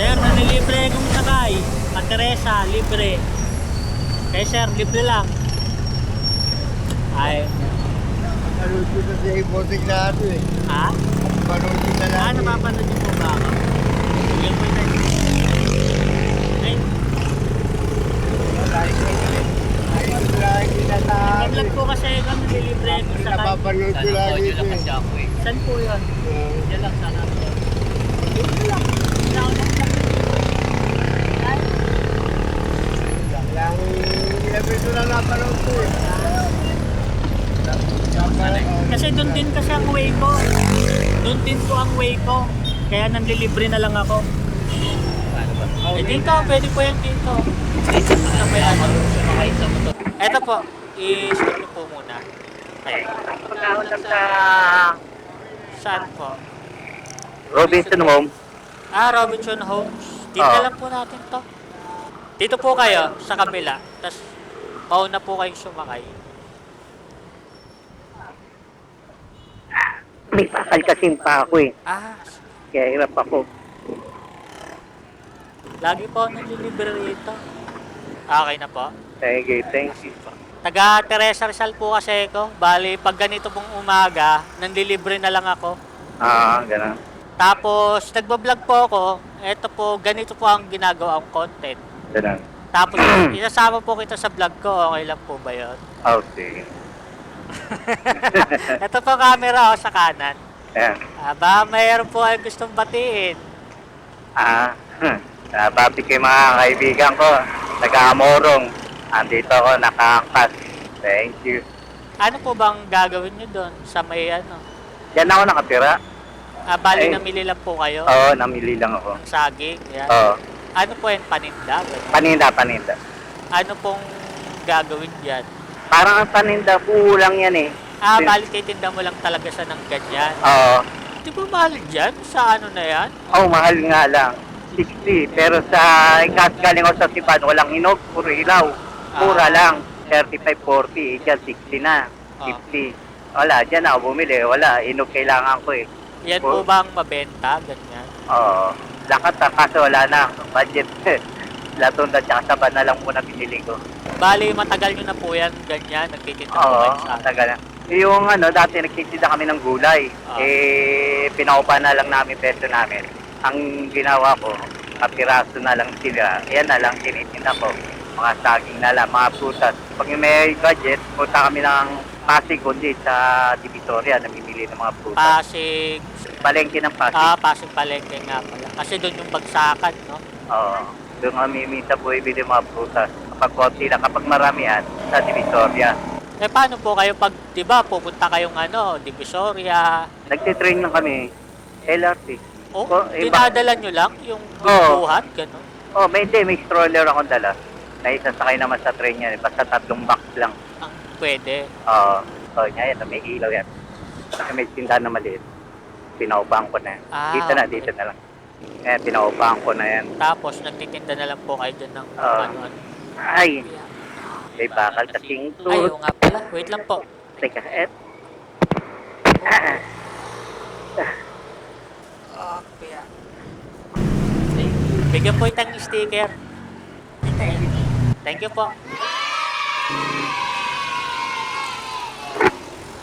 Sir, nanilibre kong sakay. At Teresa, libre. Kaya sir, libre lang. Ay, Panood ko na sa iboting na ano eh. ha? Panood ko na lang. Napapanood niyo po ba ako? Sige po tayo. Ay, nag-vlog po kasi ako, nanilibre kong sakay. Napapanood ko lagi ito eh. Saan po yun? Diyan lang sana po. Dito lang. Wala ako lang. Ay, Lang, ilang beso lang napanood ko eh. kasi doon din kasi ang way ko. Doon din po ang way ko. Kaya nanlilibre na lang ako. Eh dito, pwede po yan dito. Ano ba yan? Eto po, i-stop niyo po muna. Okay. Saan po? Robinson Home. Robinson Homes. Dito Oo. lang po natin to. Dito po kayo, sa kabila. Tapos, pauna po kayong sumakay. May pakal kasing pa ako eh. Kaya hirap ako. Lagi po ako nanlilibre rito. Okay na po. Thank you. Taga Teresa Rizal po kasi ko. Bali, pag ganito pong umaga, nanlilibre na lang ako. Gano'n. Tapos, nagbablog po ako. Ito po, ganito po ang ginagawa kong content. Gano'n. Tapos, isasama po kita sa vlog ko. Okay lang po ba yun? Okay. Ito po camera sa kanan. Ayan. Ba, mayroon po ay gustong batiin. Babi kay mga kaibigan ko. Nag-aamorong. Andito ako, nakaangkas. Thank you. Ano po bang gagawin nyo doon sa may ano? Diyan ako nakatira. Bali, Ay. namili lang po kayo Oo, namili lang ako. ng saging. Yan. Oo. Ano po yan? Paninda? Ganun. Paninda. Ano pong gagawin dyan? Parang ang paninda, buo lang yan eh. Bali, titinda mo lang talaga sa ng ganyan. Oo. Di ba mahal dyan? Sa ano na yan? Mahal nga lang. 60. Pero sa galing ako sa Sipan, walang hinog, puro ilaw. Mura lang. 35, 40. Diyan, 60 na. 50. Wala, diyan ako bumili. Wala, hinog kailangan ko eh. Yan po bang mabenta? Ganyan. Oo. Lakat na, kaso wala na. Budget. Latunda tsaka saban na lang muna binili ko. Bali, matagal nyo na po yan. Ganyan, nagtitinda po Oo, kayo sa matagal na. Yung dati nagtitinda kami ng gulay. Pinaupa na lang namin peso namin. Ang ginawa ko, kapiraso na lang sila. Yan na lang tinitinda ko. Mga saging na lang, mga prutas. Pag may budget, punta kami ng Pasig kundi sa Divisoria, namimili ng mga prutas. Pasig. Palengke ng Pasig. Pasig Palengke nga pala. Kasi doon yung bagsakan, no? Oo. Doon kami minsan po ibili mga prutas. Kapag konti lang, kapag maramihan, sa Divisoria. Paano po kayo pag, di ba, pupunta kayong Divisoria? Nagtitrain lang kami, LRT. Dinadala nyo lang yung buhat, gano'n? May stroller akong dala. Naisasakay naman sa train yan, basta 3 box lang. Ang pwede. Yan, may ilaw yan. Kasi may tindahan na maliit. Pinaupahan ko na yan. Dito na lang. Pinaupahan ko na yan. Tapos, nagtitinda na lang po kayo dun ng ano. Ay, may bakal kasing Ay, nga pala. Wait lang po. Teka, Bigyan po itang sticker. Thank you po.